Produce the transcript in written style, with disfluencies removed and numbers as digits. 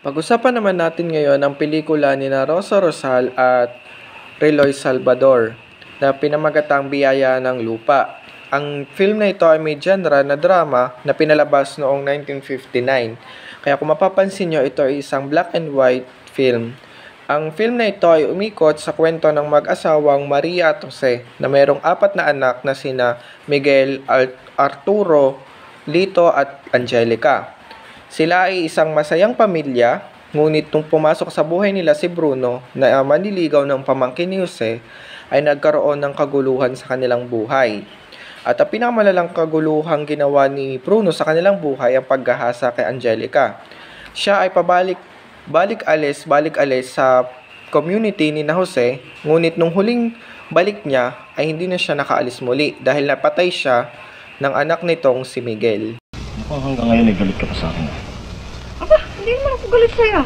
Pag-usapan naman natin ngayon ang pelikula ni na Rosa Rosal at Reloy Salvador na pinamagatang Biyaya ng Lupa. Ang film na ito ay may genre na drama na pinalabas noong 1959. Kaya kung mapapansin nyo, ito ay isang black and white film. Ang film na ito ay umikot sa kwento ng mag-asawang Maria at Jose na mayroong 4 na anak na sina Miguel, Arturo, Lito at Angelica. Sila ay isang masayang pamilya, ngunit nung pumasok sa buhay nila si Bruno na manliligaw ng pamangkin ni Jose, ay nagkaroon ng kaguluhan sa kanilang buhay. At ang pinakamalalang kaguluhang ginawa ni Bruno sa kanilang buhay ang paghahasa kay Angelica. Siya ay balik-alis sa community ni na Jose, ngunit nung huling balik niya ay hindi na siya nakaalis muli dahil napatay siya ng anak nitong si Miguel. Mukhang hanggang ngayon ay galit ka pa sa akin. Aba, hindi naman ako galit sa'yo.